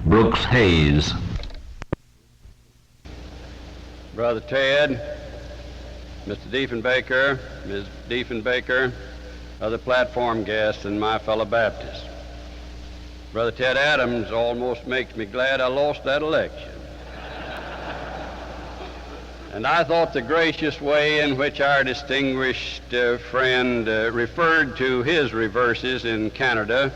Brooks Hayes. Brother Ted, Mr. Diefenbaker, Ms. Diefenbaker, other platform guests, and my fellow Baptists. Brother Ted Adams almost makes me glad I lost that election. And I thought the gracious way in which our distinguished friend referred to his reverses in Canada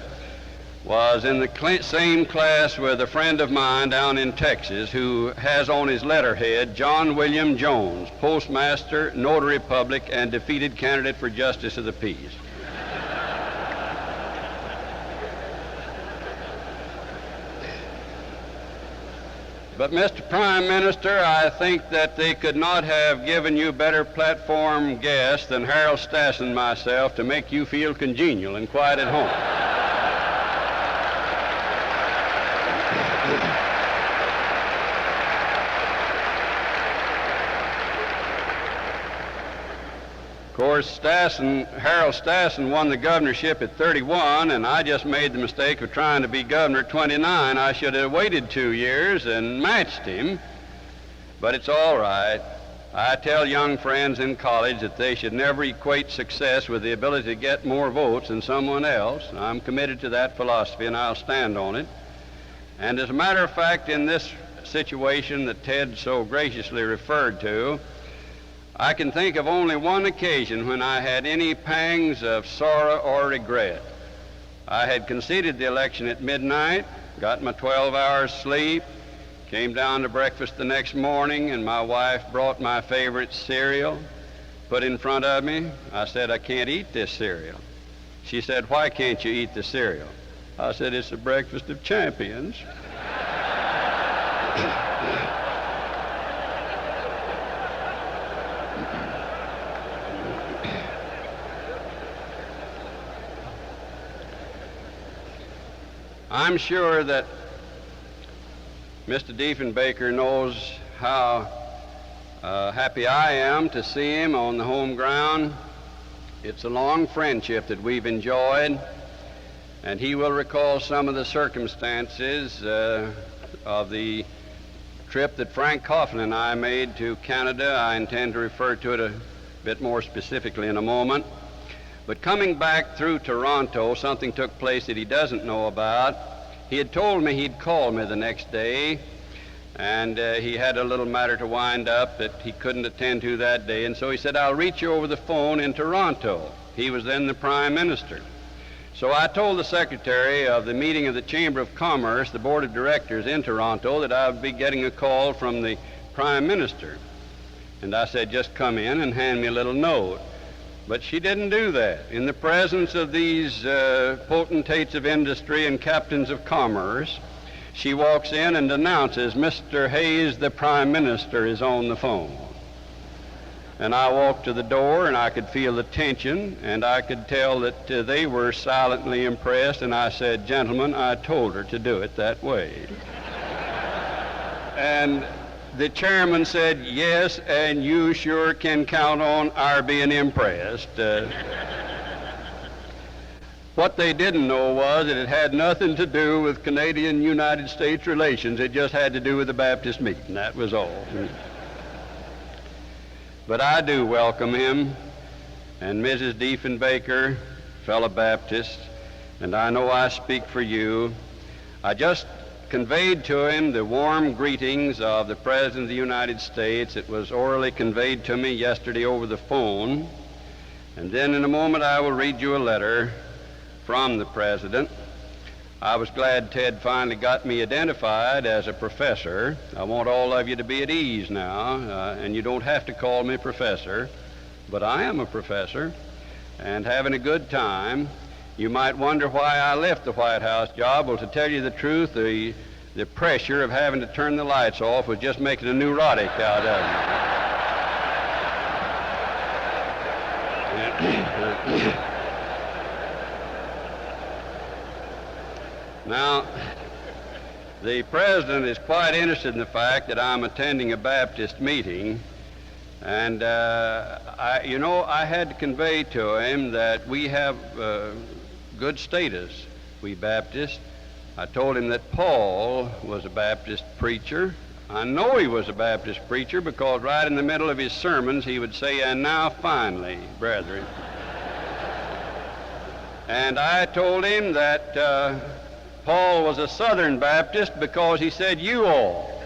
was in the same class with a friend of mine down in Texas who has on his letterhead John William Jones, postmaster, notary public, and defeated candidate for justice of the peace. But, Mr. Prime Minister, I think that they could not have given you better platform guests than Harold Stassen and myself to make you feel congenial and quite at home. Of course, Harold Stassen won the governorship at 31, and I just made the mistake of trying to be governor at 29. I should have waited 2 years and matched him, but it's all right. I tell young friends in college that they should never equate success with the ability to get more votes than someone else. I'm committed to that philosophy, and I'll stand on it. And as a matter of fact, in this situation that Ted so graciously referred to, I can think of only one occasion when I had any pangs of sorrow or regret. I had conceded the election at midnight, got my 12 hours sleep, came down to breakfast the next morning, and my wife brought my favorite cereal, put in front of me. I said, I can't eat this cereal. She said, why can't you eat the cereal? I said, it's the breakfast of champions. I'm sure that Mr. Diefenbaker knows how happy I am to see him on the home ground. It's a long friendship that we've enjoyed, and he will recall some of the circumstances of the trip that Frank Coughlin and I made to Canada. I intend to refer to it a bit more specifically in a moment. But coming back through Toronto, something took place that he doesn't know about. He had told me he'd call me the next day, and he had a little matter to wind up that he couldn't attend to that day, and so he said, I'll reach you over the phone in Toronto. He was then the Prime Minister. So I told the Secretary of the meeting of the Chamber of Commerce, the Board of Directors in Toronto, that I would be getting a call from the Prime Minister. And I said, just come in and hand me a little note. But she didn't do that. In the presence of these potentates of industry and captains of commerce, she walks in and announces, Mr. Hayes, the Prime Minister, is on the phone. And I walked to the door, and I could feel the tension, and I could tell that they were silently impressed, and I said, gentlemen, I told her to do it that way. And the chairman said, yes, and you sure can count on our being impressed. What they didn't know was that it had nothing to do with Canadian-United States relations. It just had to do with the Baptist meeting. That was all. But I do welcome him and Mrs. Diefenbaker, fellow Baptists, and I know I speak for you. I just conveyed to him the warm greetings of the President of the United States. It was orally conveyed to me yesterday over the phone. And then in a moment I will read you a letter from the President. I was glad Ted finally got me identified as a professor. I want all of you to be at ease now, and you don't have to call me professor, but I am a professor and having a good time. You might wonder why I left the White House job. Well, to tell you the truth, the pressure of having to turn the lights off was just making a neurotic out of me. Now, the President is quite interested in the fact that I'm attending a Baptist meeting, and I had to convey to him that we have good status, we Baptists. I told him that Paul was a Baptist preacher. I know he was a Baptist preacher because right in the middle of his sermons he would say, "And now finally, brethren." And I told him that Paul was a Southern Baptist because he said, "You all."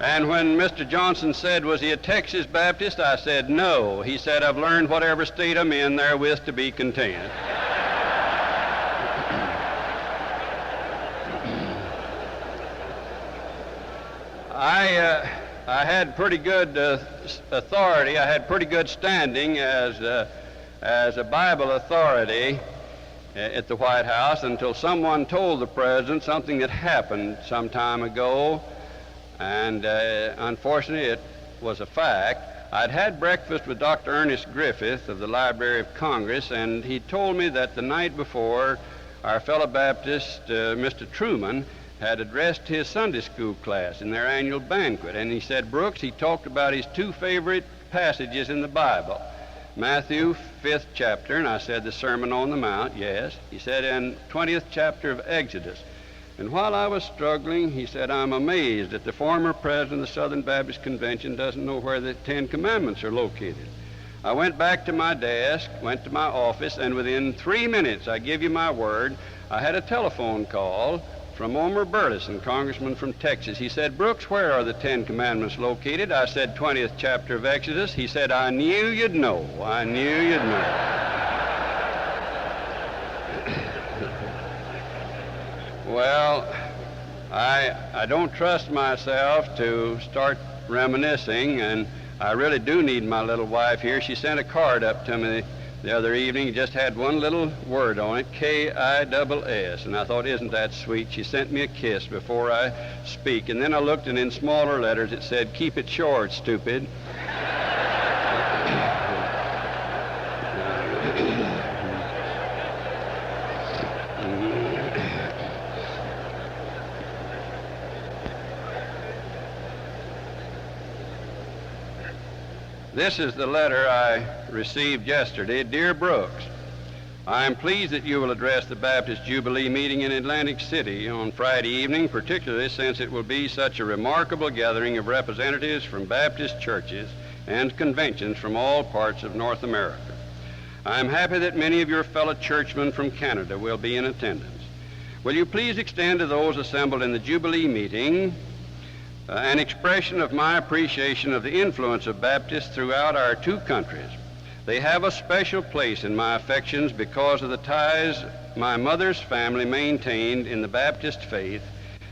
And when Mr. Johnson said, "Was he a Texas Baptist?" I said, "No." He said, "I've learned whatever state I'm in therewith to be content." I had pretty good authority. I had pretty good standing as a Bible authority at the White House until someone told the president something that happened some time ago, and unfortunately it was a fact. I'd had breakfast with Dr. Ernest Griffith of the Library of Congress, and he told me that the night before our fellow Baptist, Mr. Truman, had addressed his Sunday school class in their annual banquet. And he said, "Brooks," he talked about his two favorite passages in the Bible, Matthew 5th chapter, and I said the Sermon on the Mount, yes. He said, and 20th chapter of Exodus. And while I was struggling, he said, "I'm amazed that the former president of the Southern Baptist Convention doesn't know where the Ten Commandments are located." I went back to my desk, went to my office, and within 3 minutes, I give you my word, I had a telephone call from Omer Burleson, congressman from Texas. He said, "Brooks, where are the Ten Commandments located?" I said, 20th chapter of Exodus. He said, "I knew you'd know. I knew you'd know." Well, I don't trust myself to start reminiscing, and I really do need my little wife here. She sent a card up to me the other evening. It just had one little word on it, K-I-S-S, and I thought, isn't that sweet? She sent me a kiss before I speak, and then I looked, and in smaller letters it said, "Keep it short, stupid." This is the letter I received yesterday. Dear Brooks, I am pleased that you will address the Baptist Jubilee meeting in Atlantic City on Friday evening, particularly since it will be such a remarkable gathering of representatives from Baptist churches and conventions from all parts of North America. I am happy that many of your fellow churchmen from Canada will be in attendance. Will you please extend to those assembled in the Jubilee meeting an expression of my appreciation of the influence of Baptists throughout our two countries. They have a special place in my affections because of the ties my mother's family maintained in the Baptist faith,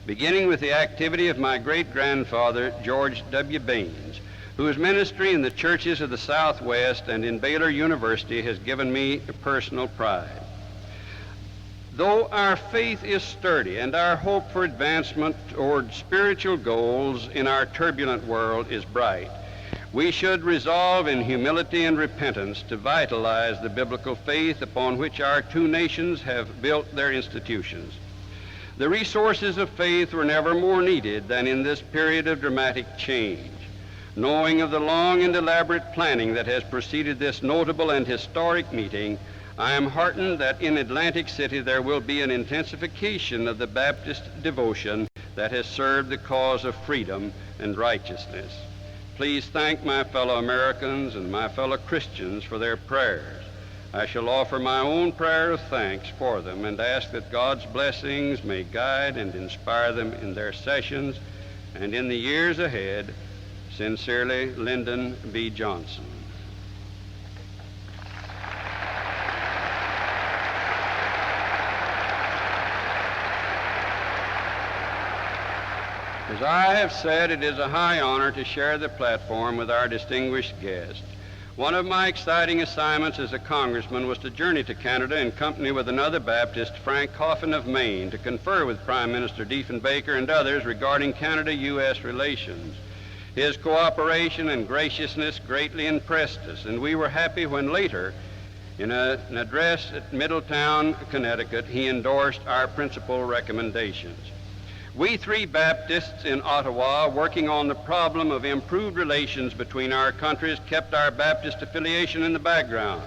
beginning with the activity of my great-grandfather, George W. Baines, whose ministry in the churches of the Southwest and in Baylor University has given me personal pride. Though our faith is sturdy and our hope for advancement toward spiritual goals in our turbulent world is bright, we should resolve in humility and repentance to vitalize the biblical faith upon which our two nations have built their institutions. The resources of faith were never more needed than in this period of dramatic change. Knowing of the long and elaborate planning that has preceded this notable and historic meeting, I am heartened that in Atlantic City there will be an intensification of the Baptist devotion that has served the cause of freedom and righteousness. Please thank my fellow Americans and my fellow Christians for their prayers. I shall offer my own prayer of thanks for them and ask that God's blessings may guide and inspire them in their sessions and in the years ahead. Sincerely, Lyndon B. Johnson. As I have said, it is a high honor to share the platform with our distinguished guest. One of my exciting assignments as a congressman was to journey to Canada in company with another Baptist, Frank Coffin of Maine, to confer with Prime Minister Diefenbaker and others regarding Canada-U.S. relations. His cooperation and graciousness greatly impressed us, and we were happy when later, in an address at Middletown, Connecticut, he endorsed our principal recommendations. We three Baptists in Ottawa, working on the problem of improved relations between our countries, kept our Baptist affiliation in the background.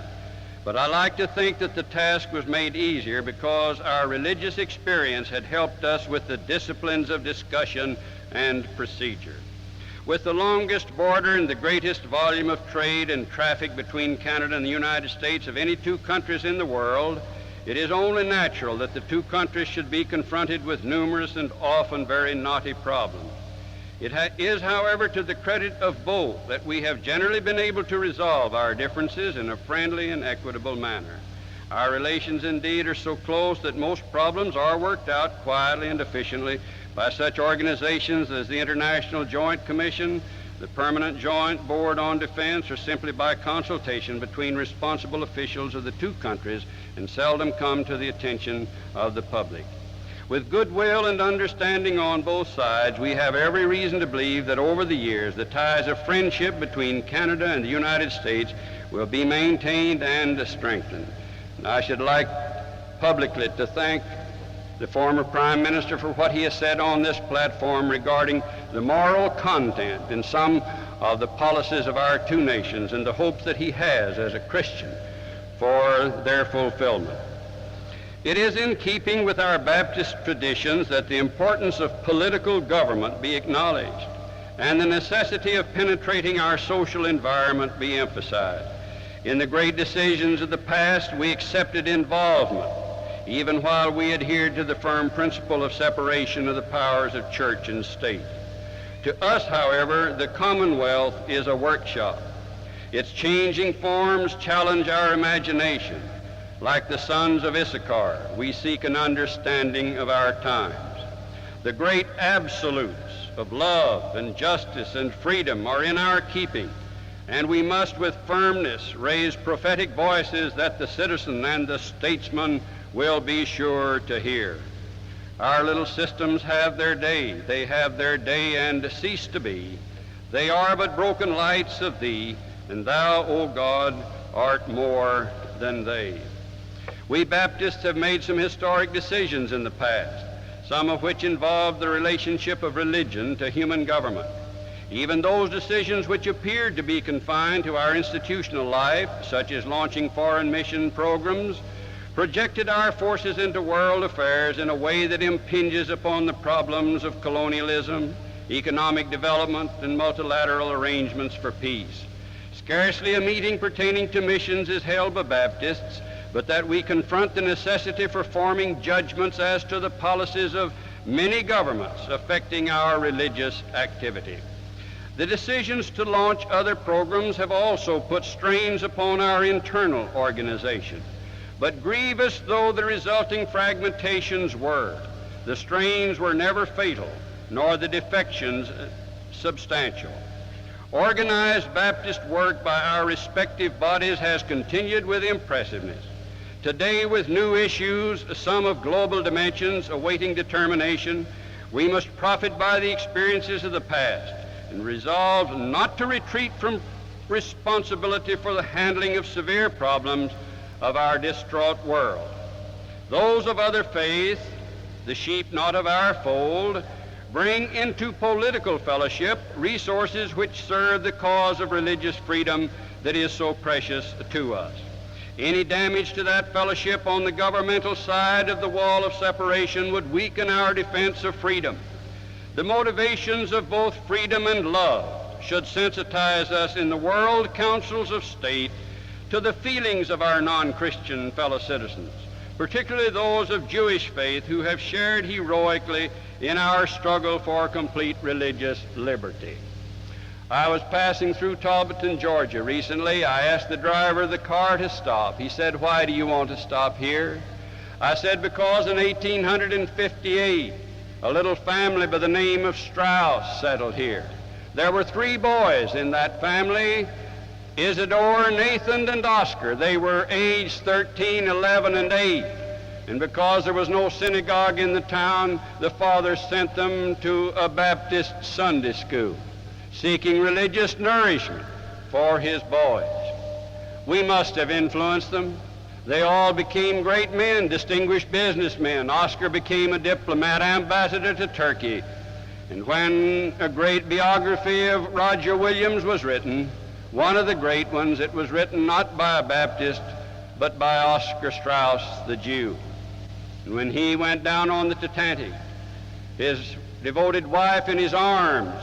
But I like to think that the task was made easier because our religious experience had helped us with the disciplines of discussion and procedure. With the longest border and the greatest volume of trade and traffic between Canada and the United States of any two countries in the world, it is only natural that the two countries should be confronted with numerous and often very knotty problems. It is, however, to the credit of both that we have generally been able to resolve our differences in a friendly and equitable manner. Our relations, indeed, are so close that most problems are worked out quietly and efficiently by such organizations as the International Joint Commission, the Permanent Joint Board on Defense, or simply by consultation between responsible officials of the two countries, and seldom come to the attention of the public. With goodwill and understanding on both sides, we have every reason to believe that over the years the ties of friendship between Canada and the United States will be maintained and strengthened. And I should like publicly to thank the former Prime Minister for what he has said on this platform regarding the moral content in some of the policies of our two nations and the hopes that he has as a Christian for their fulfillment. It is in keeping with our Baptist traditions that the importance of political government be acknowledged and the necessity of penetrating our social environment be emphasized. In the great decisions of the past, we accepted involvement, even while we adhered to the firm principle of separation of the powers of church and state. To us, however, the Commonwealth is a workshop. Its changing forms challenge our imagination. Like the sons of Issachar, we seek an understanding of our times. The great absolutes of love and justice and freedom are in our keeping, and we must with firmness raise prophetic voices that the citizen and the statesman will be sure to hear. Our little systems have their day. They have their day and cease to be. They are but broken lights of thee, and thou, O God, art more than they. We Baptists have made some historic decisions in the past, some of which involved the relationship of religion to human government. Even those decisions which appeared to be confined to our institutional life, such as launching foreign mission programs, projected our forces into world affairs in a way that impinges upon the problems of colonialism, economic development, and multilateral arrangements for peace. Scarcely a meeting pertaining to missions is held by Baptists, but that we confront the necessity for forming judgments as to the policies of many governments affecting our religious activity. The decisions to launch other programs have also put strains upon our internal organization. But grievous though the resulting fragmentations were, the strains were never fatal, nor the defections substantial. Organized Baptist work by our respective bodies has continued with impressiveness. Today, with new issues, some of global dimensions awaiting determination, we must profit by the experiences of the past and resolve not to retreat from responsibility for the handling of severe problems of our distraught world. Those of other faith, the sheep not of our fold, bring into political fellowship resources which serve the cause of religious freedom that is so precious to us. Any damage to that fellowship on the governmental side of the wall of separation would weaken our defense of freedom. The motivations of both freedom and love should sensitize us in the world councils of state to the feelings of our non-Christian fellow citizens, particularly those of Jewish faith who have shared heroically in our struggle for complete religious liberty. I was passing through Talbotton, Georgia recently. I asked the driver of the car to stop. He said, "Why do you want to stop here?" I said, "Because in 1858, a little family by the name of Strauss settled here. There were 3 boys in that family, Isidore, Nathan, and Oscar. They were aged 13, 11, and 8. And because there was no synagogue in the town, the father sent them to a Baptist Sunday school, seeking religious nourishment for his boys. We must have influenced them. They all became great men, distinguished businessmen. Oscar became a diplomat, ambassador to Turkey. And when a great biography of Roger Williams was written, one of the great ones, it was written not by a Baptist, but by Oscar Strauss, the Jew. And when he went down on the Titanic, his devoted wife in his arms,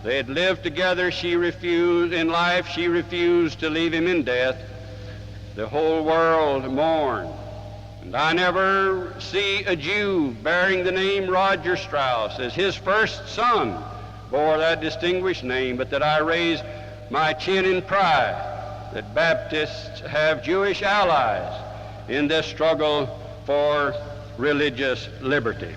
they had lived together. She refused in life, she refused to leave him in death. The whole world mourned. And I never see a Jew bearing the name Roger Strauss as his first son bore that distinguished name, but that I raise my chin in pride that Baptists have Jewish allies in this struggle for religious liberty.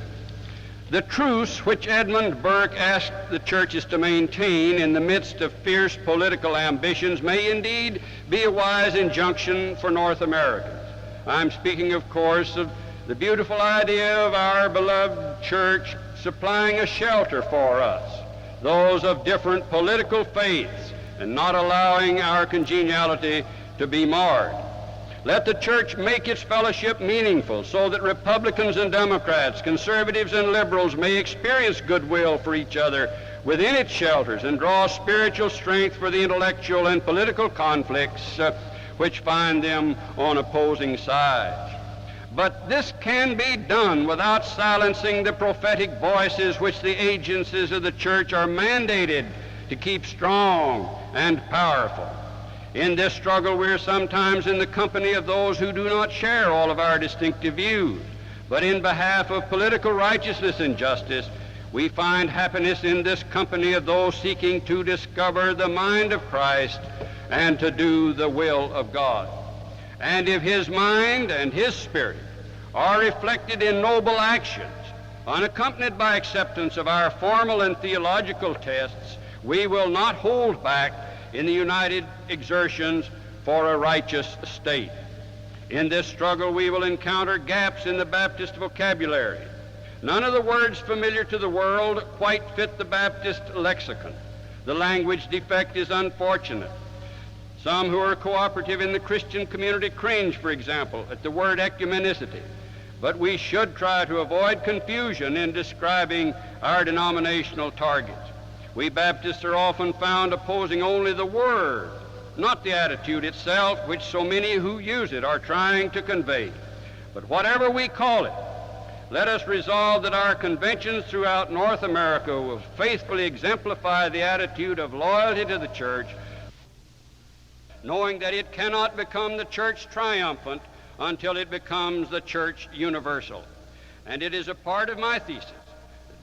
The truce which Edmund Burke asked the churches to maintain in the midst of fierce political ambitions may indeed be a wise injunction for North Americans. I'm speaking, of course, of the beautiful idea of our beloved church supplying a shelter for us, those of different political faiths, and not allowing our congeniality to be marred. Let the church make its fellowship meaningful so that Republicans and Democrats, conservatives and liberals may experience goodwill for each other within its shelters and draw spiritual strength for the intellectual and political conflicts which find them on opposing sides. But this can be done without silencing the prophetic voices which the agencies of the church are mandated to keep strong and powerful. In this struggle, we're sometimes in the company of those who do not share all of our distinctive views. But in behalf of political righteousness and justice, we find happiness in this company of those seeking to discover the mind of Christ and to do the will of God. And if his mind and his spirit are reflected in noble actions, unaccompanied by acceptance of our formal and theological tests, we will not hold back in the united exertions for a righteous state. In this struggle, we will encounter gaps in the Baptist vocabulary. None of the words familiar to the world quite fit the Baptist lexicon. The language defect is unfortunate. Some who are cooperative in the Christian community cringe, for example, at the word ecumenicity. But we should try to avoid confusion in describing our denominational targets. We Baptists are often found opposing only the word, not the attitude itself, which so many who use it are trying to convey. But whatever we call it, let us resolve that our conventions throughout North America will faithfully exemplify the attitude of loyalty to the church, knowing that it cannot become the church triumphant until it becomes the church universal. And it is a part of my thesis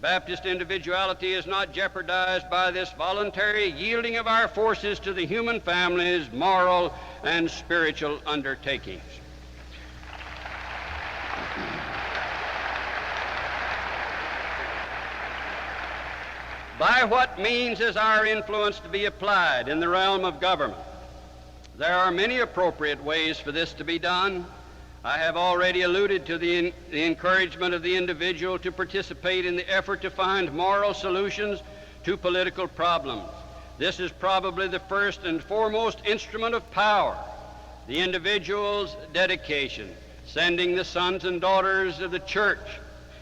Baptist individuality is not jeopardized by this voluntary yielding of our forces to the human family's moral and spiritual undertakings. By what means is our influence to be applied in the realm of government? There are many appropriate ways for this to be done. I have already alluded to the encouragement of the individual to participate in the effort to find moral solutions to political problems. This is probably the first and foremost instrument of power, the individual's dedication, sending the sons and daughters of the church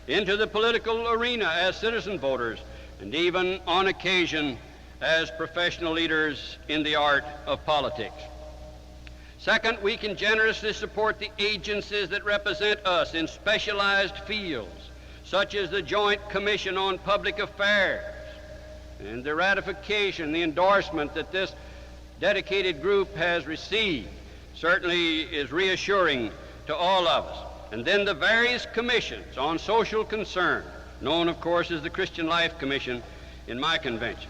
into the political arena as citizen voters, and even on occasion as professional leaders in the art of politics. Second, we can generously support the agencies that represent us in specialized fields, such as the Joint Commission on Public Affairs, and the ratification, the endorsement that this dedicated group has received certainly is reassuring to all of us. And then the various commissions on social concern, known of course as the Christian Life Commission in my convention.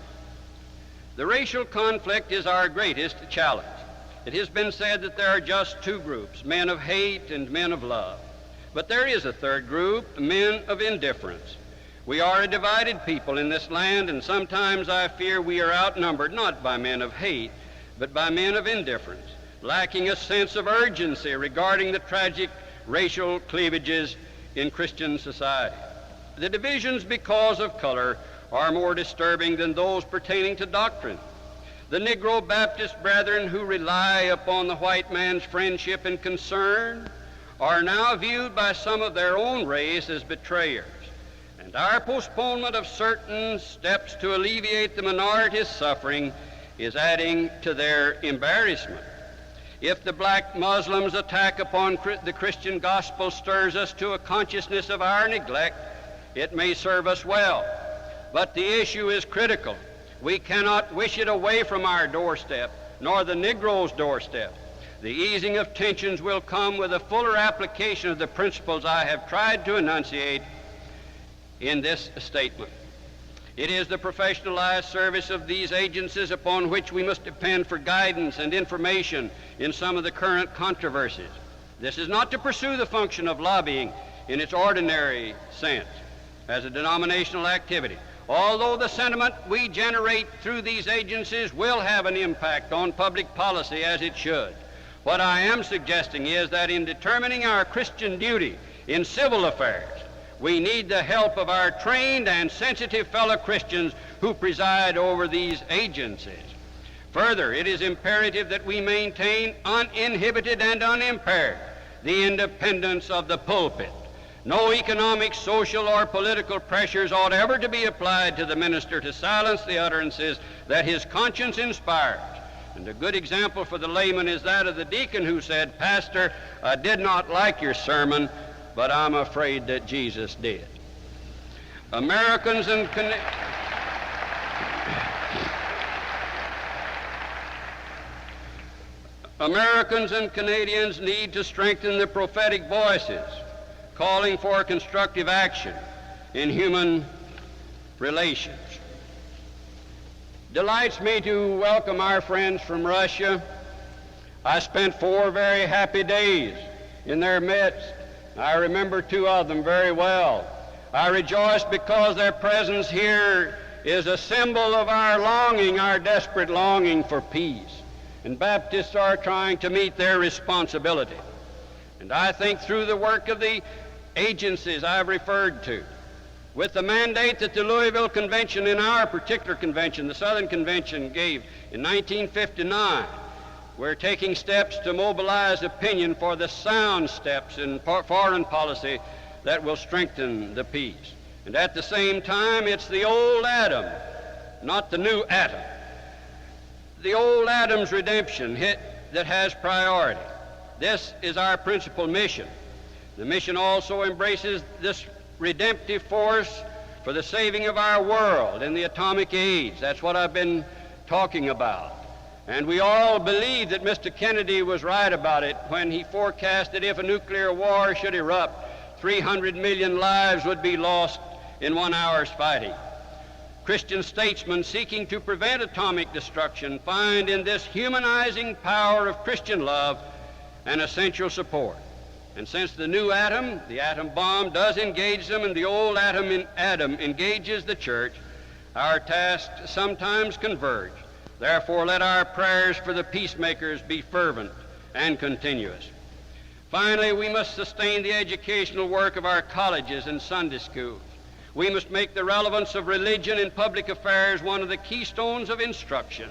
The racial conflict is our greatest challenge. It has been said that there are just two groups, men of hate and men of love. But there is a third group, men of indifference. We are a divided people in this land, and sometimes I fear we are outnumbered not by men of hate, but by men of indifference, lacking a sense of urgency regarding the tragic racial cleavages in Christian society. The divisions because of color are more disturbing than those pertaining to doctrine. The Negro Baptist brethren who rely upon the white man's friendship and concern are now viewed by some of their own race as betrayers, and our postponement of certain steps to alleviate the minority's suffering is adding to their embarrassment. If the black Muslims' attack upon the Christian gospel stirs us to a consciousness of our neglect, it may serve us well. But the issue is critical. We cannot wish it away from our doorstep, nor the Negro's doorstep. The easing of tensions will come with a fuller application of the principles I have tried to enunciate in this statement. It is the professionalized service of these agencies upon which we must depend for guidance and information in some of the current controversies. This is not to pursue the function of lobbying in its ordinary sense as a denominational activity, although the sentiment we generate through these agencies will have an impact on public policy as it should. What I am suggesting is that in determining our Christian duty in civil affairs, we need the help of our trained and sensitive fellow Christians who preside over these agencies. Further, it is imperative that we maintain uninhibited and unimpaired the independence of the pulpit. No economic, social, or political pressures ought ever to be applied to the minister to silence the utterances that his conscience inspires. And a good example for the layman is that of the deacon who said, "Pastor, I did not like your sermon, but I'm afraid that Jesus did." Americans and Canadians need to strengthen the prophetic voices, calling for constructive action in human relations. Delights me to welcome our friends from Russia. I spent 4 very happy days in their midst. I remember 2 of them very well. I rejoice because their presence here is a symbol of our longing, our desperate longing for peace. And Baptists are trying to meet their responsibility. And I think through the work of the agencies I've referred to, with the mandate that the Louisville Convention, in our particular convention, the Southern Convention, gave in 1959, we're taking steps to mobilize opinion for the sound steps in foreign policy that will strengthen the peace. And at the same time, it's the old Adam, not the new Adam. The old Adam's redemption that has priority. This is our principal mission. The mission also embraces this redemptive force for the saving of our world in the atomic age. That's what I've been talking about. And we all believe that Mr. Kennedy was right about it when he forecasted if a nuclear war should erupt, 300 million lives would be lost in 1 hour's fighting. Christian statesmen seeking to prevent atomic destruction find in this humanizing power of Christian love an essential support. And since the new atom, the atom bomb, does engage them and the old atom engages the church, our tasks sometimes converge. Therefore, let our prayers for the peacemakers be fervent and continuous. Finally, we must sustain the educational work of our colleges and Sunday schools. We must make the relevance of religion in public affairs one of the keystones of instruction.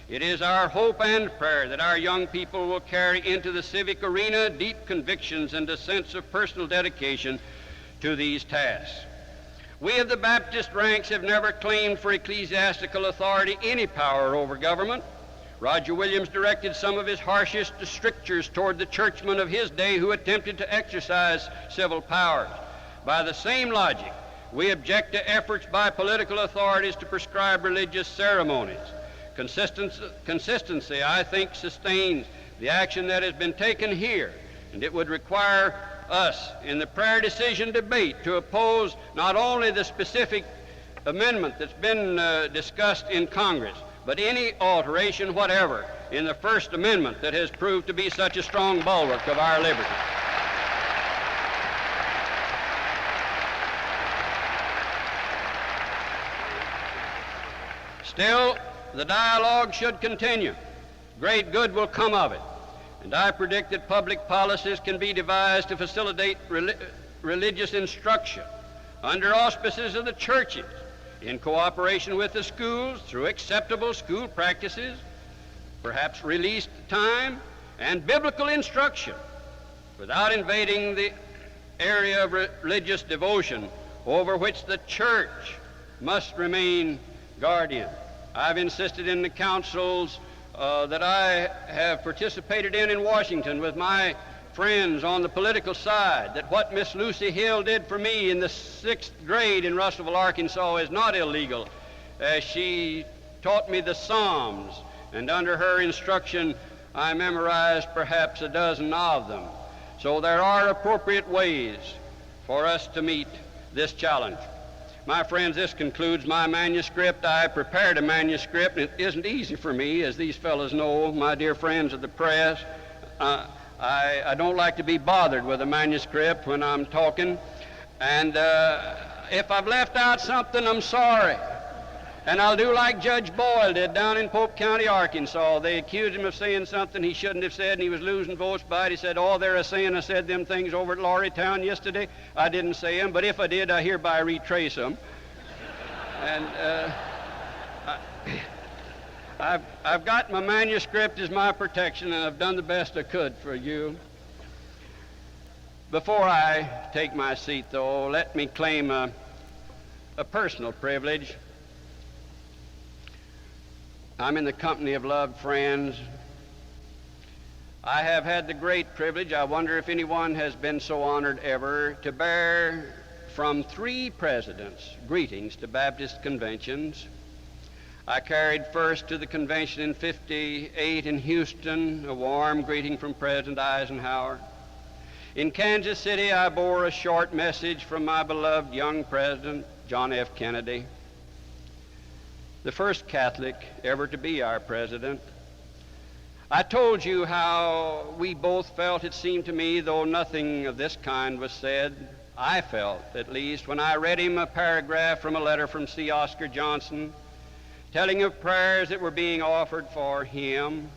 It is our hope and prayer that our young people will carry into the civic arena deep convictions and a sense of personal dedication to these tasks. We of the Baptist ranks have never claimed for ecclesiastical authority any power over government. Roger Williams directed some of his harshest strictures toward the churchmen of his day who attempted to exercise civil powers. By the same logic, we object to efforts by political authorities to prescribe religious ceremonies. Consistency, I think, sustains the action that has been taken here, and it would require us in the prayer decision debate to oppose not only the specific amendment that's been discussed in Congress, but any alteration whatever in the First Amendment that has proved to be such a strong bulwark of our liberty. Still, the dialogue should continue. Great good will come of it. And I predict that public policies can be devised to facilitate religious instruction under auspices of the churches, in cooperation with the schools through acceptable school practices, perhaps released time, and biblical instruction, without invading the area of religious devotion over which the church must remain guardian. I've insisted in the councils that I have participated in Washington with my friends on the political side, that what Miss Lucy Hill did for me in the 6th grade in Russellville, Arkansas is not illegal, as she taught me the Psalms, and under her instruction I memorized perhaps a dozen of them. So there are appropriate ways for us to meet this challenge. My friends, this concludes my manuscript. I prepared a manuscript, and it isn't easy for me, as these fellows know, my dear friends of the press. I don't like to be bothered with a manuscript when I'm talking, and if I've left out something, I'm sorry. And I'll do like Judge Boyle did down in Pope County, Arkansas. They accused him of saying something he shouldn't have said, and he was losing votes by it. He said, "Oh, they're a-saying I said them things over at Lawrytown yesterday. I didn't say them, but if I did, I hereby retrace them." And I've got my manuscript as my protection, and I've done the best I could for you. Before I take my seat, though, let me claim a personal privilege. I'm in the company of loved friends. I have had the great privilege, I wonder if anyone has been so honored ever, to bear from 3 presidents greetings to Baptist conventions. I carried first to the convention in '58 in Houston a warm greeting from President Eisenhower. In Kansas City, I bore a short message from my beloved young president, John F. Kennedy, the first Catholic ever to be our president. I told you how we both felt, it seemed to me, though nothing of this kind was said. I felt, at least, when I read him a paragraph from a letter from C. Oscar Johnson, telling of prayers that were being offered for him,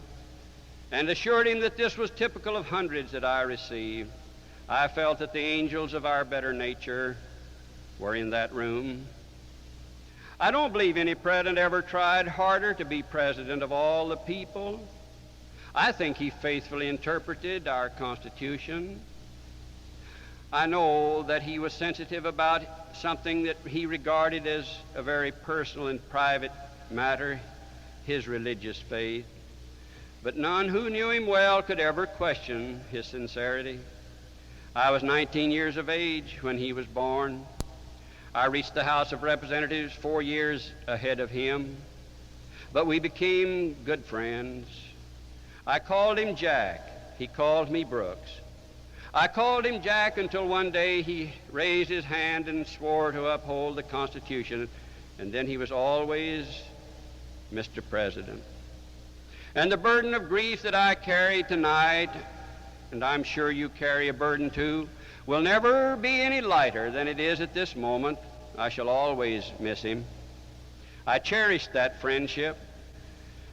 and assured him that this was typical of hundreds that I received. I felt that the angels of our better nature were in that room. I don't believe any president ever tried harder to be president of all the people. I think he faithfully interpreted our Constitution. I know that he was sensitive about something that he regarded as a very personal and private matter, his religious faith. But none who knew him well could ever question his sincerity. I was 19 years of age when he was born. I reached the House of Representatives 4 years ahead of him, but we became good friends. I called him Jack. He called me Brooks. I called him Jack until one day he raised his hand and swore to uphold the Constitution, and then he was always Mr. President. And the burden of grief that I carry tonight, and I'm sure you carry a burden too, will never be any lighter than it is at this moment. I shall always miss him. I cherish that friendship.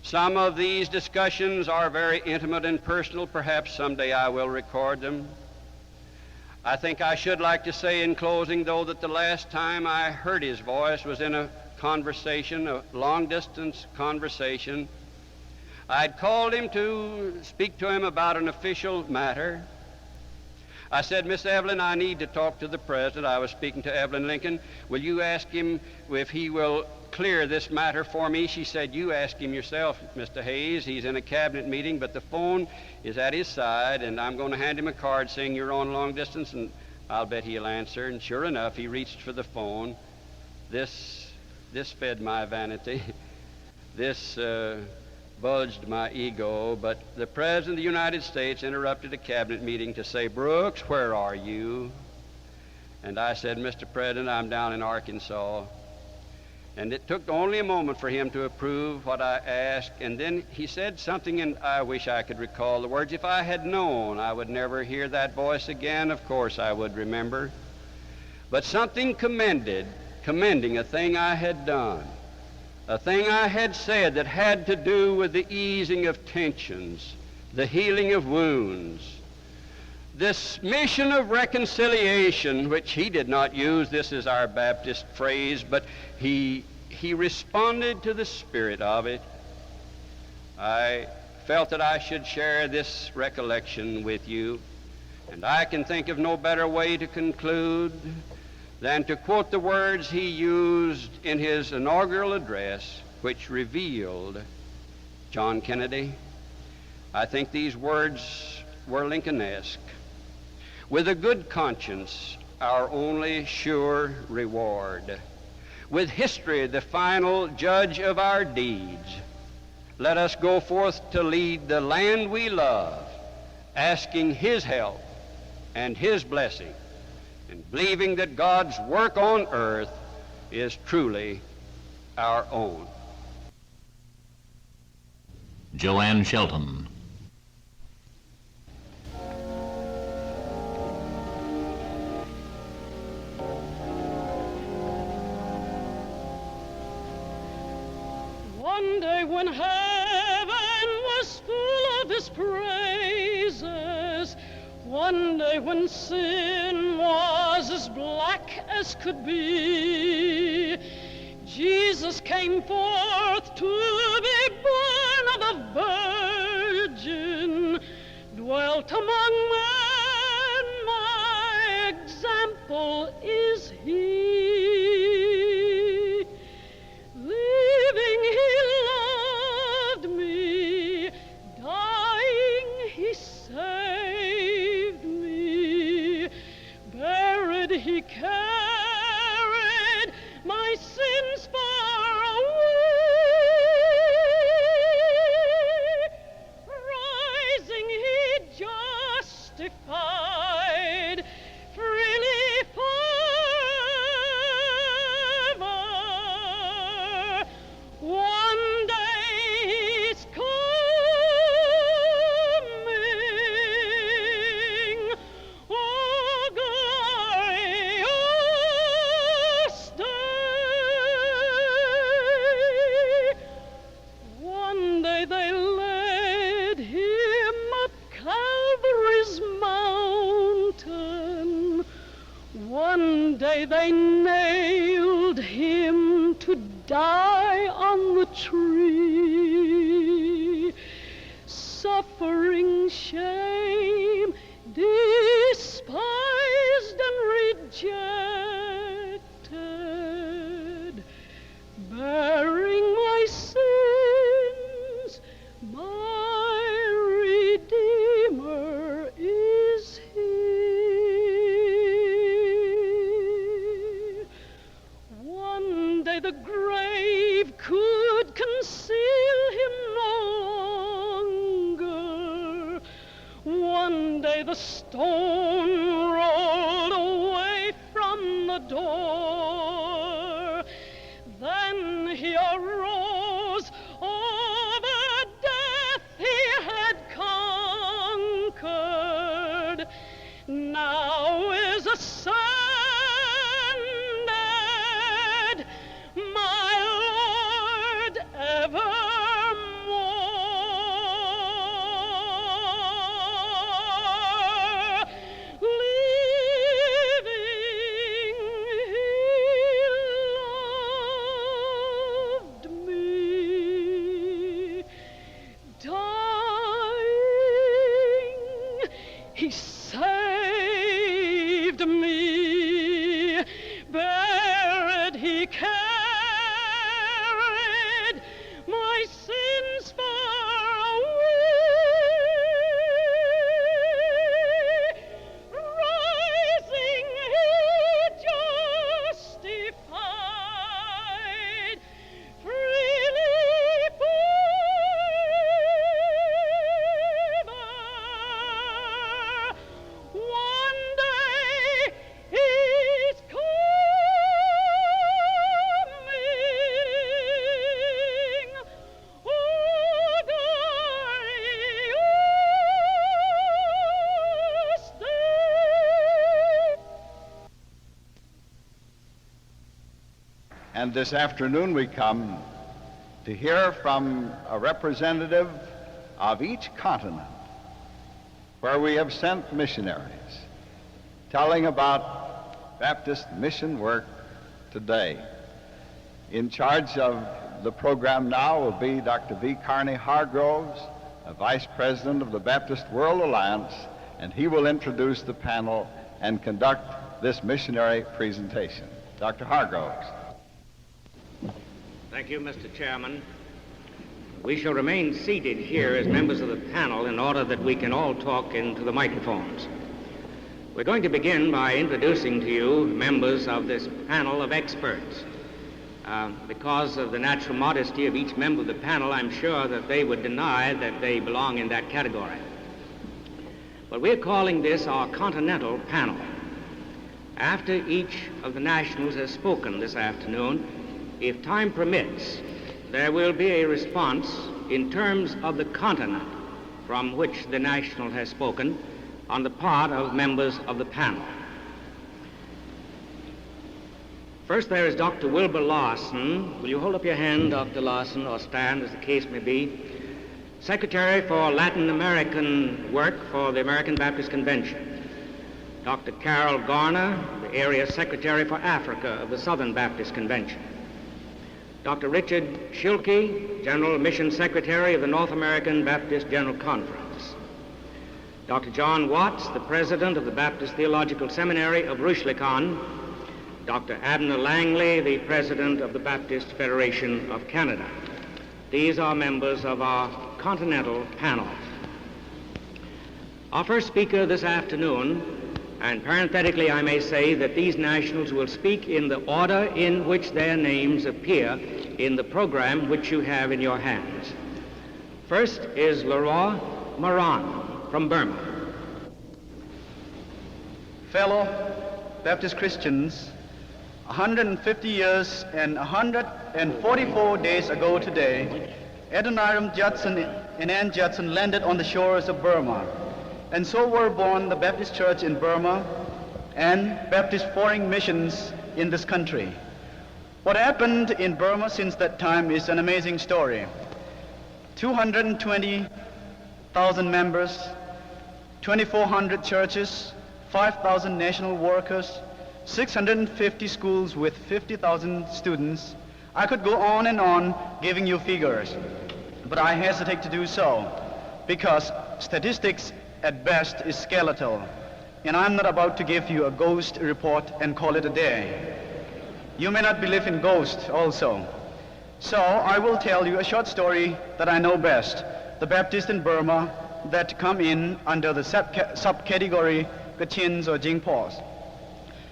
Some of these discussions are very intimate and personal. Perhaps someday I will record them. I think I should like to say in closing, though, that the last time I heard his voice was in a conversation, a long-distance conversation. I'd called him to speak to him about an official matter. I said, "Miss Evelyn, I need to talk to the president." I was speaking to Evelyn Lincoln. "Will you ask him if he will clear this matter for me?" She said, "You ask him yourself, Mr. Hayes. He's in a cabinet meeting, but the phone is at his side, and I'm going to hand him a card saying you're on long distance, and I'll bet he'll answer." And sure enough, he reached for the phone. This fed my vanity. This budged my ego, but the President of the United States interrupted a cabinet meeting to say, "Brooks, where are you?" And I said, "Mr. President, I'm down in Arkansas." And it took only a moment for him to approve what I asked, and then he said something, and I wish I could recall the words. If I had known I would never hear that voice again, of course I would remember. But something commending a thing I had done, a thing I had said that had to do with the easing of tensions, the healing of wounds, this mission of reconciliation, which he did not use, this is our Baptist phrase, but he responded to the spirit of it. I felt that I should share this recollection with you, and I can think of no better way to conclude than to quote the words he used in his inaugural address, which revealed John Kennedy. I think these words were Lincolnesque. With a good conscience, our only sure reward. With history, the final judge of our deeds, let us go forth to lead the land we love, asking his help and his blessing, and believing that God's work on earth is truly our own. Joanne Shelton. One day when heaven was full of his praises, one day when sin was as black as could be, Jesus came forth to be born of a virgin, dwelt among men, my example is he. Living he loved me, dying he saved me, buried he carried my sins far away, rising he justified freely forever. One day he's coming, oh glorious day. One day they led him up Calvary's mountain. One day they nailed him to die on the tree, suffering shame, despised and rejected, bearing my sins, my Redeemer is he. One day the grave could conceal him no longer. One day the stone rolled away from the door. Then he arose, over death he had conquered. Now is ascended my Lord evermore. Living he loved me, dying he saved me, buried he carried my sins far away, rising he justified freely forever. One day he's coming, oh glorious day. And this afternoon we come to hear from a representative of each continent where we have sent missionaries, telling about Baptist mission work today. In charge of the program now will be Dr. V. Carney Hargroves, a Vice President of the Baptist World Alliance, and he will introduce the panel and conduct this missionary presentation. Dr. Hargroves. Thank you, Mr. Chairman. We shall remain seated here as members of the panel in order that we can all talk into the microphones. We're going to begin by introducing to you members of this panel of experts. Because of the natural modesty of each member of the panel, I'm sure that they would deny that they belong in that category. But we're calling this our Continental Panel. After each of the nationals has spoken this afternoon, if time permits, there will be a response in terms of the continent from which the national has spoken on the part of members of the panel. First, there is Dr. Wilbur Larson. Will you hold up your hand, Dr. Larson, or stand, as the case may be? Secretary for Latin American Work for the American Baptist Convention. Dr. Carol Garner, the Area Secretary for Africa of the Southern Baptist Convention. Dr. Richard Schilke, General Mission Secretary of the North American Baptist General Conference. Dr. John Watts, the President of the Baptist Theological Seminary of Roussillon. Dr. Abner Langley, the President of the Baptist Federation of Canada. These are members of our Continental Panel. Our first speaker this afternoon, and parenthetically I may say that these nationals will speak in the order in which their names appear in the program which you have in your hands. First is Leroy Maran from Burma. Fellow Baptist Christians, 150 years and 144 days ago today, Adoniram Judson and Ann Judson landed on the shores of Burma, and so were born the Baptist Church in Burma and Baptist foreign missions in this country. What happened in Burma since that time is an amazing story. 220,000 members, 2,400 churches, 5,000 national workers, 650 schools with 50,000 students. I could go on and on giving you figures, but I hesitate to do so because statistics at best is skeletal, and I'm not about to give you a ghost report and call it a day. You may not believe in ghosts also. So I will tell you a short story that I know best, the Baptists in Burma that come in under the subcategory Kachins or Jingpos.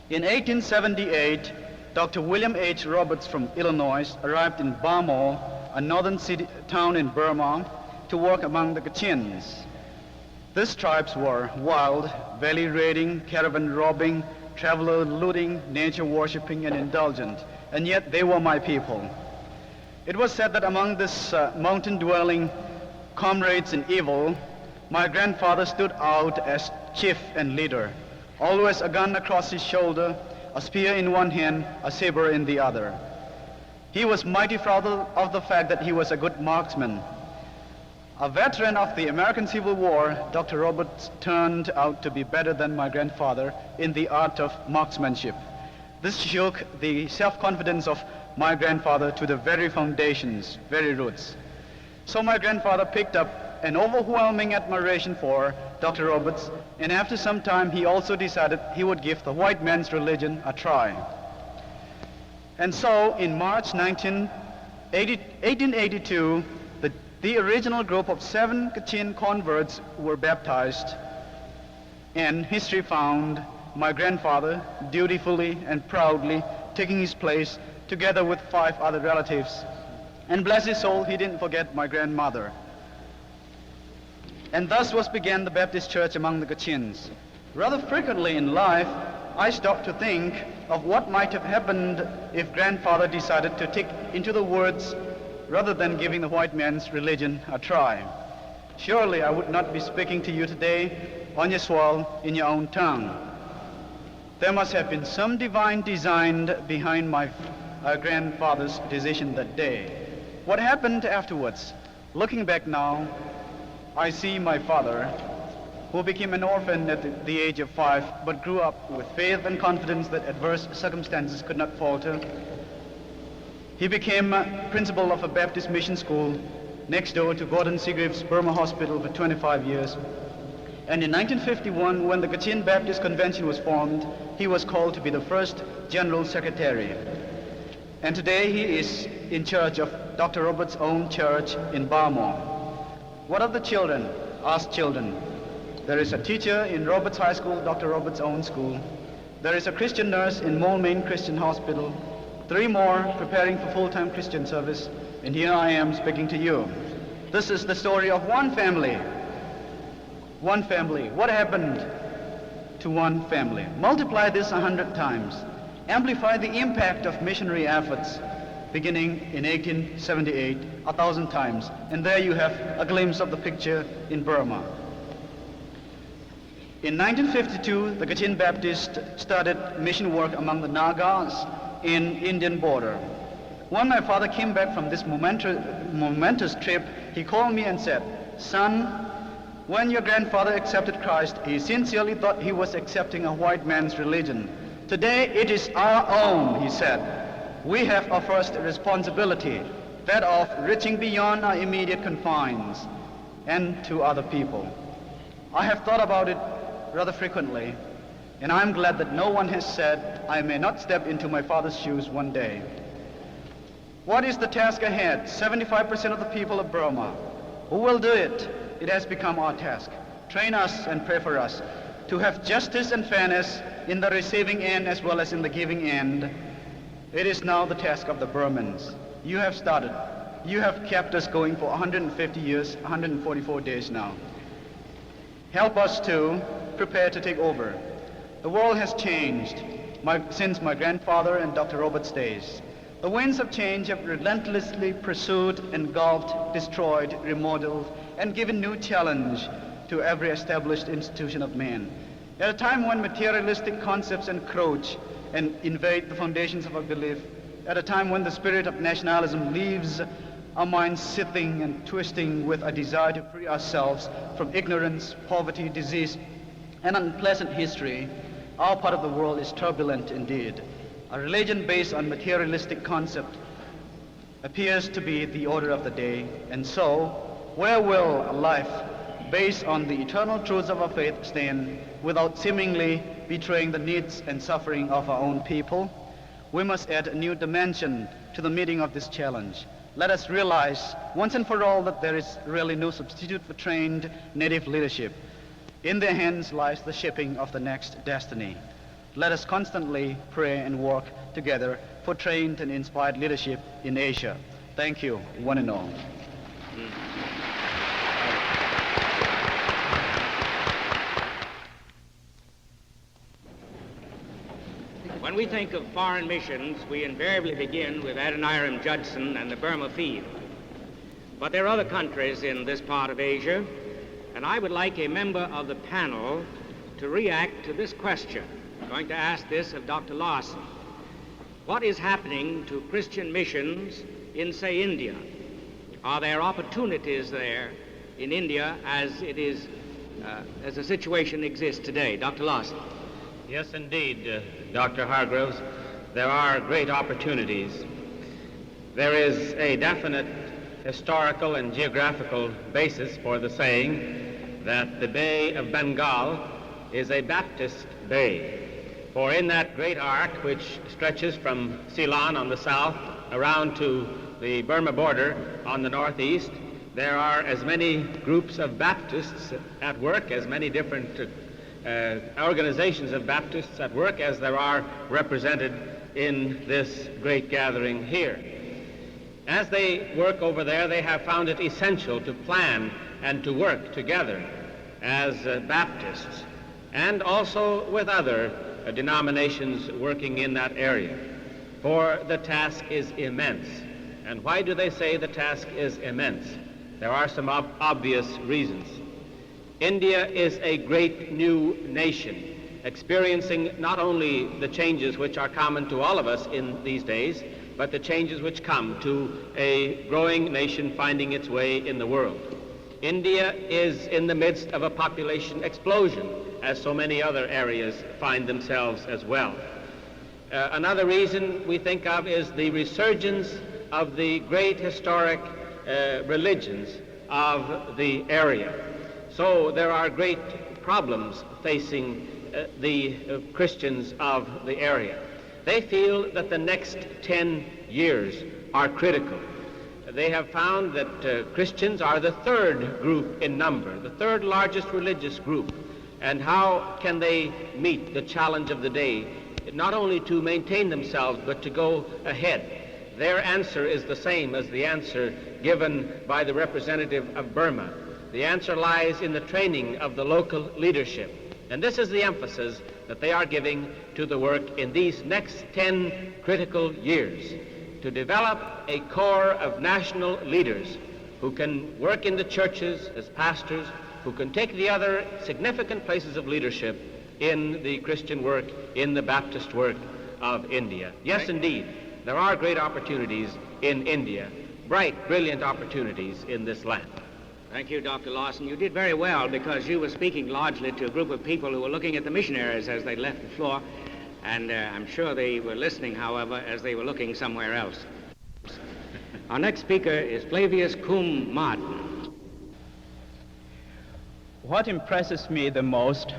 In 1878, Dr. William H. Roberts from Illinois arrived in Bhamo, a northern town in Burma, to work among the Kachins. These tribes were wild, valley raiding, caravan robbing, traveler looting, nature worshipping, and indulgent, and yet they were my people. It was said that among this mountain-dwelling comrades in evil, my grandfather stood out as chief and leader, always a gun across his shoulder, a spear in one hand, a saber in the other. He was mighty proud of the fact that he was a good marksman. A veteran of the American Civil War, Dr. Roberts turned out to be better than my grandfather in the art of marksmanship. This shook the self-confidence of my grandfather to the very foundations, very roots. So my grandfather picked up an overwhelming admiration for Dr. Roberts, and after some time he also decided he would give the white man's religion a try. And so in March 1882, the original group of 7 Kachin converts were baptized, and history found my grandfather dutifully and proudly taking his place together with 5 other relatives. And bless his soul, he didn't forget my grandmother. And thus began the Baptist Church among the Kachins. Rather frequently in life, I stop to think of what might have happened if grandfather decided to take into the woods rather than giving the white man's religion a try. Surely I would not be speaking to you today on your soil in your own tongue. There must have been some divine design behind my grandfather's decision that day. What happened afterwards? Looking back now, I see my father, who became an orphan at the age of 5, but grew up with faith and confidence that adverse circumstances could not falter. He became principal of a Baptist mission school next door to Gordon Seagreaves Burma Hospital for 25 years. And in 1951, when the Kachin Baptist Convention was formed, he was called to be the first General Secretary. and today he is in charge of Dr. Roberts' own church in Barmore. What of the children? Asked children. There is a teacher in Roberts High School, Dr. Roberts' own school. There is a Christian nurse in Moulmein Christian Hospital. 3 more preparing for full-time Christian service, and here I am speaking to you. This is the story of one family. One family. What happened to one family? Multiply this 100 times. Amplify the impact of missionary efforts beginning in 1878 1,000 times. And there you have a glimpse of the picture in Burma. In 1952, the Kachin Baptist started mission work among the Nagas in Indian border. When my father came back from this momentous trip, he called me and said, "Son, when your grandfather accepted Christ, he sincerely thought he was accepting a white man's religion. Today it is our own," he said. "We have our first responsibility, that of reaching beyond our immediate confines and to other people." I have thought about it rather frequently, and I'm glad that no one has said I may not step into my father's shoes one day. What is the task ahead? 75% of the people of Burma. Who will do it? It has become our task. Train us and pray for us to have justice and fairness in the receiving end as well as in the giving end. It is now the task of the Burmans. You have started. You have kept us going for 150 years, 144 days now. Help us to prepare to take over. The world has changed since my grandfather and Dr. Roberts' days. The winds of change have relentlessly pursued, engulfed, destroyed, remodeled, and given new challenge to every established institution of man. At a time when materialistic concepts encroach and invade the foundations of our belief, at a time when the spirit of nationalism leaves our minds seething and twisting with a desire to free ourselves from ignorance, poverty, disease, and unpleasant history, our part of the world is turbulent indeed. A religion based on materialistic concept appears to be the order of the day, and so, where will a life based on the eternal truths of our faith stand without seemingly betraying the needs and suffering of our own people? We must add a new dimension to the meeting of this challenge. Let us realize once and for all that there is really no substitute for trained native leadership. In their hands lies the shaping of the next destiny. Let us constantly pray and work together for trained and inspired leadership in Asia. Thank you, one and all. When we think of foreign missions, we invariably begin with Adoniram Judson and the Burma field. But there are other countries in this part of Asia, and I would like a member of the panel to react to this question. I'm going to ask this of Dr. Larson. What is happening to Christian missions in, say, India? Are there opportunities there in India as it is, as the situation exists today? Dr. Larson. Yes, indeed, Dr. Hargroves. There are great opportunities. There is a definite historical and geographical basis for the saying that the Bay of Bengal is a Baptist bay. For in that great arc, which stretches from Ceylon on the south around to the Burma border on the northeast, there are as many groups of Baptists at work, as many different organizations of Baptists at work as there are represented in this great gathering here. As they work over there, they have found it essential to plan and to work together as Baptists, and also with other denominations working in that area. For the task is immense. And why do they say the task is immense? There are some obvious reasons. India is a great new nation, experiencing not only the changes which are common to all of us in these days, but the changes which come to a growing nation finding its way in the world. India is in the midst of a population explosion, as so many other areas find themselves as well. Another reason we think of is the resurgence of the great historic religions of the area. So there are great problems facing the Christians of the area. They feel that the next 10 years are critical. They have found that Christians are the third group in number, the third largest religious group. And how can they meet the challenge of the day, not only to maintain themselves, but to go ahead? Their answer is the same as the answer given by the representative of Burma. The answer lies in the training of the local leadership. And this is the emphasis that they are giving to the work in these next 10 critical years, to develop a corps of national leaders who can work in the churches as pastors, who can take the other significant places of leadership in the Christian work, in the Baptist work of India. Yes, indeed, there are great opportunities in India, bright, brilliant opportunities in this land. Thank you, Dr. Lawson. You did very well, because you were speaking largely to a group of people who were looking at the missionaries as they left the floor, and I'm sure they were listening, however, as they were looking somewhere else. Our next speaker is Flavius cum Martin. What impresses me the most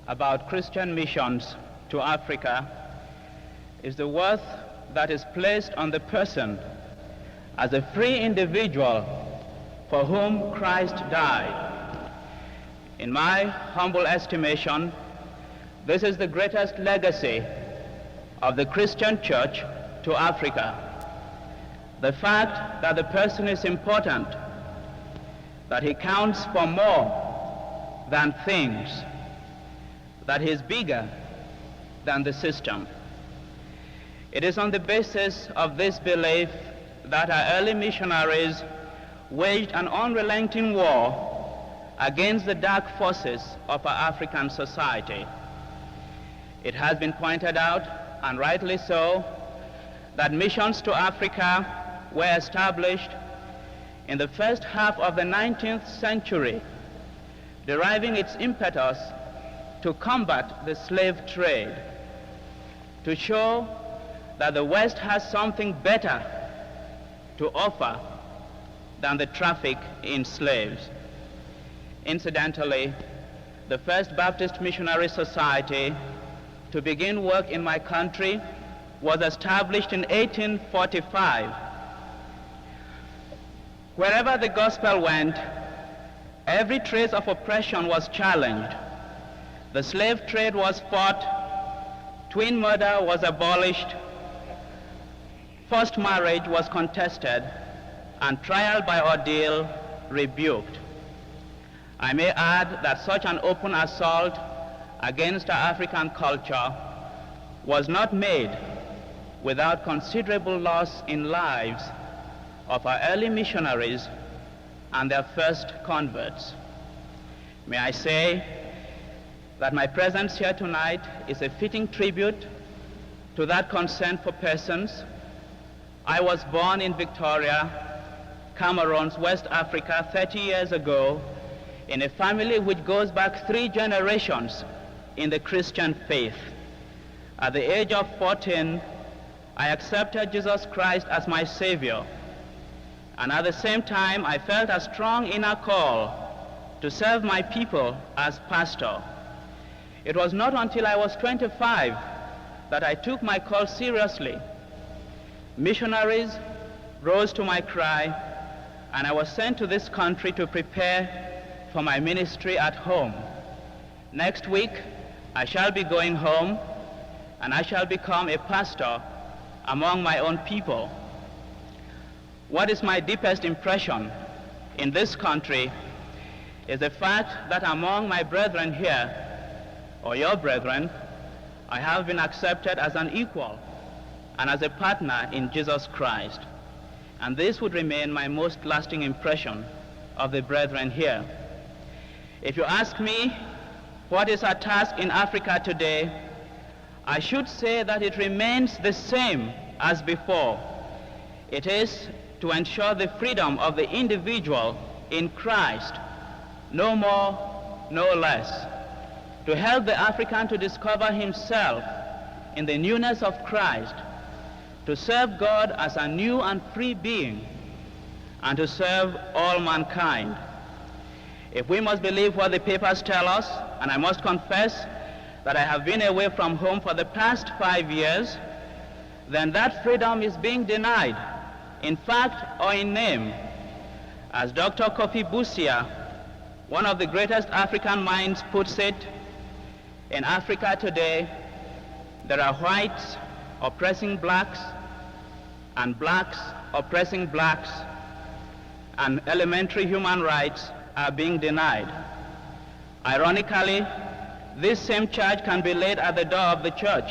about Christian missions to Africa is the worth that is placed on the person as a free individual for whom Christ died. In my humble estimation, this is the greatest legacy of the Christian church to Africa. The fact that the person is important, that he counts for more than things, that he is bigger than the system. It is on the basis of this belief that our early missionaries waged an unrelenting war against the dark forces of our African society. It has been pointed out, and rightly so, that missions to Africa were established in the first half of the 19th century, deriving its impetus to combat the slave trade, to show that the West has something better to offer than the traffic in slaves. Incidentally, the first Baptist Missionary Society to begin work in my country was established in 1845. Wherever the gospel went, every trace of oppression was challenged. The slave trade was fought, twin murder was abolished, forced marriage was contested, and trial by ordeal rebuked. I may add that such an open assault against our African culture was not made without considerable loss in lives of our early missionaries and their first converts. May I say that my presence here tonight is a fitting tribute to that concern for persons. I was born in Victoria, Cameroon's West Africa, 30 years ago, in a family which goes back 3 generations in the Christian faith. At the age of 14, I accepted Jesus Christ as my Savior. And at the same time, I felt a strong inner call to serve my people as pastor. It was not until I was 25 that I took my call seriously. Missionaries rose to my cry, and I was sent to this country to prepare for my ministry at home. Next week, I shall be going home, and I shall become a pastor among my own people. What is my deepest impression in this country is the fact that among my brethren here, or your brethren, I have been accepted as an equal and as a partner in Jesus Christ. And this would remain my most lasting impression of the brethren here. If you ask me what is our task in Africa today, I should say that it remains the same as before. It is to ensure the freedom of the individual in Christ, no more, no less. To help the African to discover himself in the newness of Christ, to serve God as a new and free being, and to serve all mankind. If we must believe what the papers tell us, and I must confess that I have been away from home for the past 5 years, then that freedom is being denied, in fact or in name. As Dr. Kofi Busia, one of the greatest African minds, puts it, in Africa today, there are whites oppressing blacks and blacks oppressing blacks, and elementary human rights are being denied. Ironically, this same charge can be laid at the door of the church,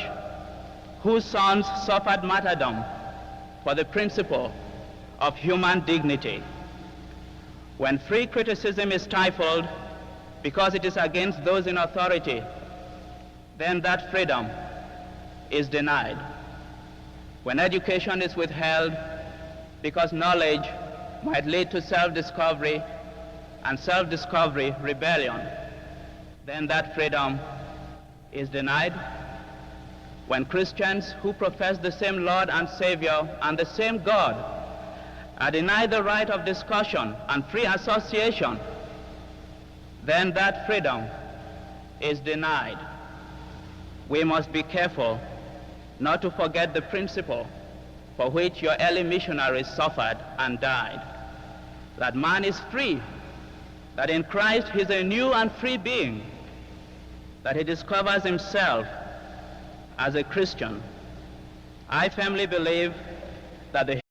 whose sons suffered martyrdom for the principle of human dignity. When free criticism is stifled because it is against those in authority, then that freedom is denied. When education is withheld because knowledge might lead to self-discovery, and self-discovery rebellion, then that freedom is denied. When Christians who profess the same Lord and Savior and the same God are denied the right of discussion and free association, then that freedom is denied. We must be careful not to forget the principle for which your early missionaries suffered and died, that man is free, that in Christ he's a new and free being, that he discovers himself as a Christian. I firmly believe that the